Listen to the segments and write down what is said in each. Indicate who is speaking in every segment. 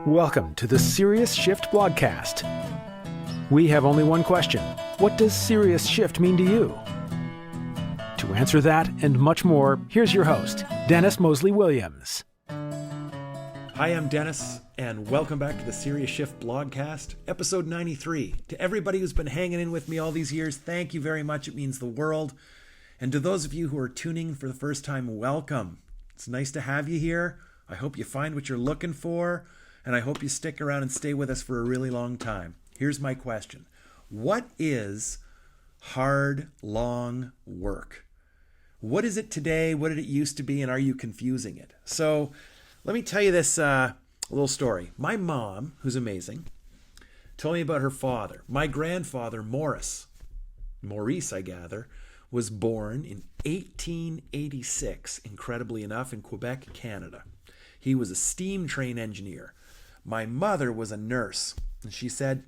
Speaker 1: Welcome to the Serious Shift Blogcast. We have only one question. What does Serious Shift mean to you? To answer that and much more, here's your host, Dennis Moseley-Williams.
Speaker 2: Hi, I'm Dennis, and welcome back to the Serious Shift Blogcast, episode 93. To everybody who's been hanging in with me all these years, thank you very much. It means the world. And to those of you who are tuning for the first time, welcome. It's nice to have you here. I hope you find what you're looking for, and I hope you stick around and stay with us for a really long time. Here's my question. What is hard, long work? What is it today? What did it used to be? And are you confusing it? So let me tell you this little story. My mom, who's amazing, told me about her father. My grandfather, Maurice, I gather, was born in 1886, incredibly enough, in Quebec, Canada. He was a steam train engineer. My mother was a nurse. And she said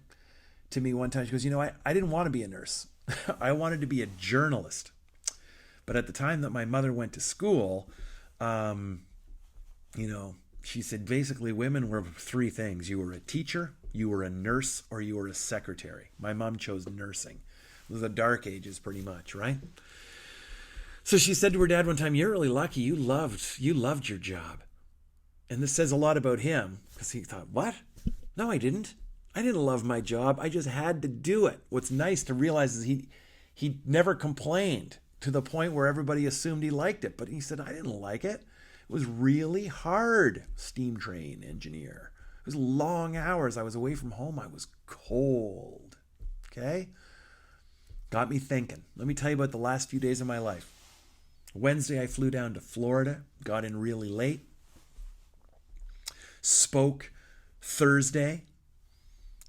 Speaker 2: to me one time, she goes, I didn't want to be a nurse. I wanted to be a journalist. But at the time that my mother went to school, she said basically women were three things. You were a teacher, you were a nurse, or you were a secretary. My mom chose nursing. It was the dark ages pretty much, right? So she said to her dad one time, "You're really lucky. You loved your job." And this says a lot about him, because he thought, what? No, I didn't. I didn't love my job. I just had to do it. What's nice to realize is he never complained to the point where everybody assumed he liked it. But he said, I didn't like it. It was really hard, steam train engineer. It was long hours. I was away from home. I was cold. Okay? Got me thinking. Let me tell you about the last few days of my life. Wednesday, I flew down to Florida, got in really late. Spoke Thursday,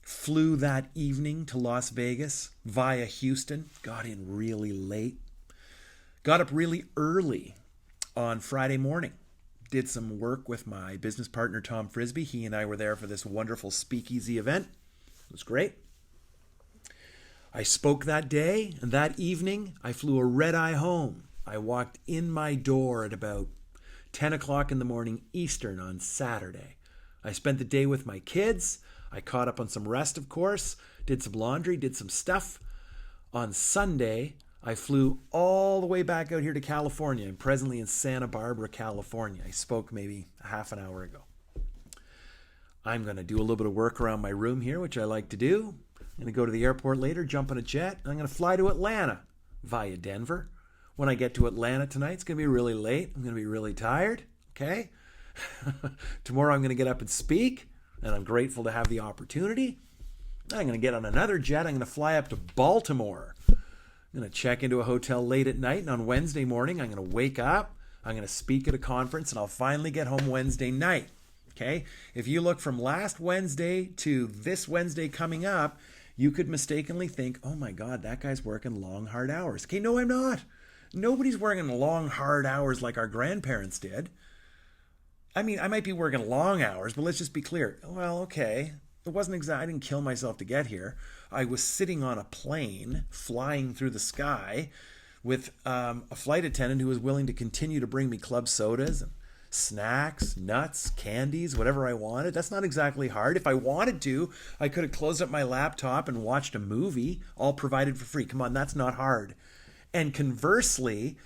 Speaker 2: flew that evening to Las Vegas via Houston, got in really late, got up really early on Friday morning, did some work with my business partner Tom Frisbee. He and I were there for this wonderful speakeasy event. It was great. I spoke that day, and that evening I flew a red-eye home. I walked in my door at about 10 o'clock in the morning Eastern on Saturday. I spent the day with my kids. I caught up on some rest, of course, did some laundry, did some stuff. On Sunday, I flew all the way back out here to California. I'm presently in Santa Barbara, California. I spoke maybe a half an hour ago. I'm going to do a little bit of work around my room here, which I like to do. I'm going to go to the airport later, jump on a jet. I'm going to fly to Atlanta via Denver. When I get to Atlanta tonight, it's going to be really late. I'm going to be really tired, okay? Tomorrow I'm going to get up and speak, and I'm grateful to have the opportunity. I'm going to get on another jet. I'm going to fly up to Baltimore. I'm going to check into a hotel late at night, and on Wednesday morning I'm going to wake up. I'm going to speak at a conference, and I'll finally get home Wednesday night. Okay? If you look from last Wednesday to this Wednesday coming up, you could mistakenly think, oh my God, that guy's working long, hard hours. Okay, no, I'm not. Nobody's working long, hard hours like our grandparents did. I mean, I might be working long hours, but let's just be clear. Well, okay. It wasn't exactly, I didn't kill myself to get here. I was sitting on a plane flying through the sky with a flight attendant who was willing to continue to bring me club sodas and snacks, nuts, candies, whatever I wanted. That's not exactly hard. If I wanted to, I could have closed up my laptop and watched a movie, all provided for free. Come on, that's not hard. And conversely,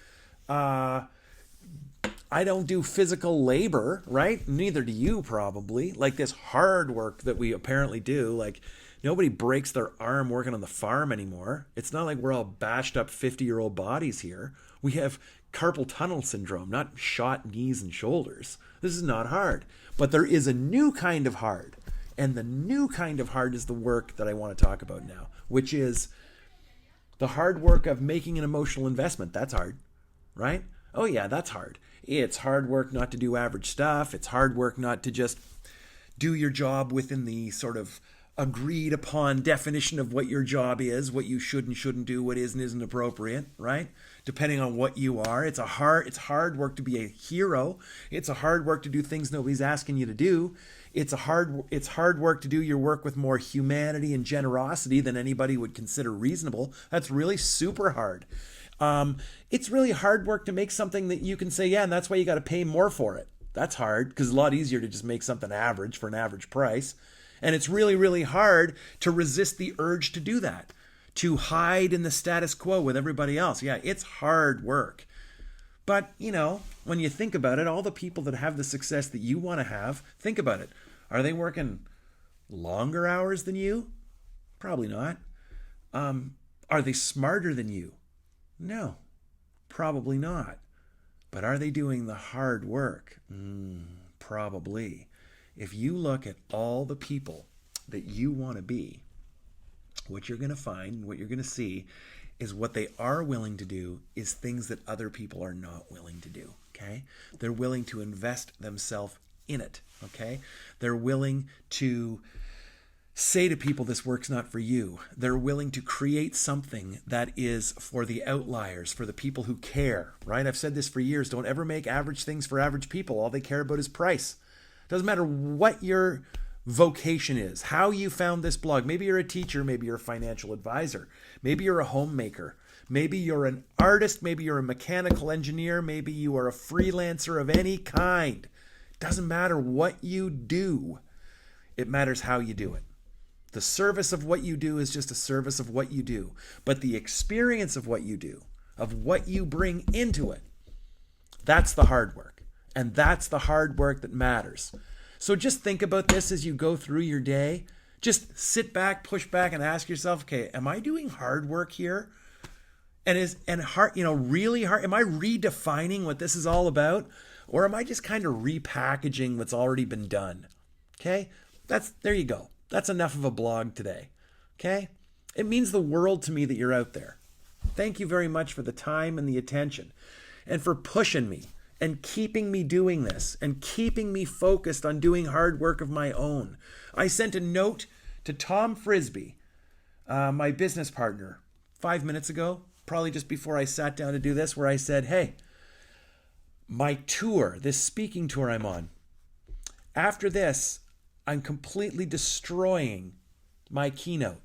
Speaker 2: I don't do physical labor, right? Neither do you probably. Like this hard work that we apparently do. Like nobody breaks their arm working on the farm anymore. It's not like we're all bashed up 50-year-old bodies here. We have carpal tunnel syndrome, not shot knees and shoulders. This is not hard. But there is a new kind of hard. And the new kind of hard is the work that I want to talk about now, which is the hard work of making an emotional investment. That's hard, right? Oh yeah, that's hard. It's hard work not to do average stuff. It's hard work not to just do your job within the sort of agreed upon definition of what your job is, what you should and shouldn't do, what is and isn't appropriate, right? Depending on what you are. It's hard work to be a hero. It's a hard work to do things nobody's asking you to do. It's hard work to do your work with more humanity and generosity than anybody would consider reasonable. That's really super hard. It's really hard work to make something that you can say, yeah, and that's why you got to pay more for it. That's hard because it's a lot easier to just make something average for an average price. And it's really, really hard to resist the urge to do that, to hide in the status quo with everybody else. Yeah, it's hard work. But, when you think about it, all the people that have the success that you want to have, think about it. Are they working longer hours than you? Probably not. Are they smarter than you? No, probably not. But are they doing the hard work? Probably. If you look at all the people that you want to be, what you're going to find, what you're going to see is what they are willing to do is things that other people are not willing to do, okay? They're willing to invest themselves in it, okay? They're willing to say to people, this work's not for you. They're willing to create something that is for the outliers, for the people who care, right? I've said this for years. Don't ever make average things for average people. All they care about is price. Doesn't matter what your vocation is, how you found this blog. Maybe you're a teacher, maybe you're a financial advisor, maybe you're a homemaker, maybe you're an artist, maybe you're a mechanical engineer, maybe you are a freelancer of any kind. Doesn't matter what you do. It matters how you do it. The service of what you do is just a service of what you do. But the experience of what you do, of what you bring into it, that's the hard work. And that's the hard work that matters. So just think about this as you go through your day. Just sit back, push back, and ask yourself, okay, am I doing hard work here? Really hard? Am I redefining what this is all about? Or am I just kind of repackaging what's already been done? Okay? There you go. That's enough of a blog today. Okay? It means the world to me that you're out there. Thank you very much for the time and the attention and for pushing me and keeping me doing this and keeping me focused on doing hard work of my own. I sent a note to Tom Frisbee, my business partner, 5 minutes ago, probably just before I sat down to do this, where I said, hey, my tour, this speaking tour I'm on, after this, I'm completely destroying my keynote.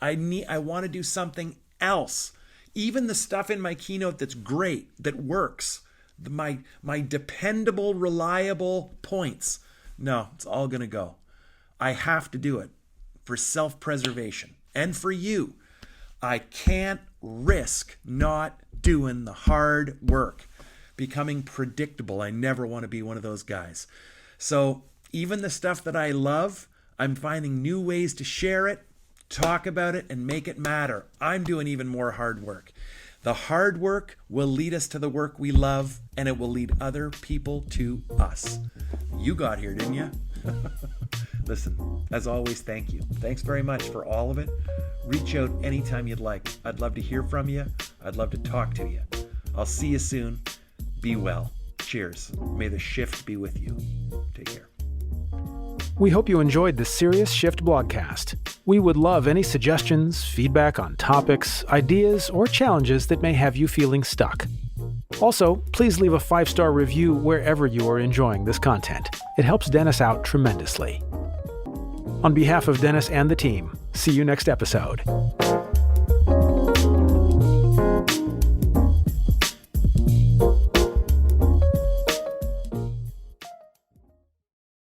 Speaker 2: I want to do something else. Even the stuff in my keynote that's great, that works, my dependable, reliable points. No, it's all going to go. I have to do it for self-preservation and for you. I can't risk not doing the hard work, becoming predictable. I never want to be one of those guys. So even the stuff that I love, I'm finding new ways to share it, talk about it, and make it matter. I'm doing even more hard work. The hard work will lead us to the work we love, and it will lead other people to us. You got here, didn't you? Listen, as always, thank you. Thanks very much for all of it. Reach out anytime you'd like. I'd love to hear from you. I'd love to talk to you. I'll see you soon. Be well. Cheers. May the shift be with you. Take care.
Speaker 1: We hope you enjoyed the Serious Shift Blogcast. We would love any suggestions, feedback on topics, ideas, or challenges that may have you feeling stuck. Also, please leave a 5-star review wherever you are enjoying this content. It helps Dennis out tremendously. On behalf of Dennis and the team, see you next episode.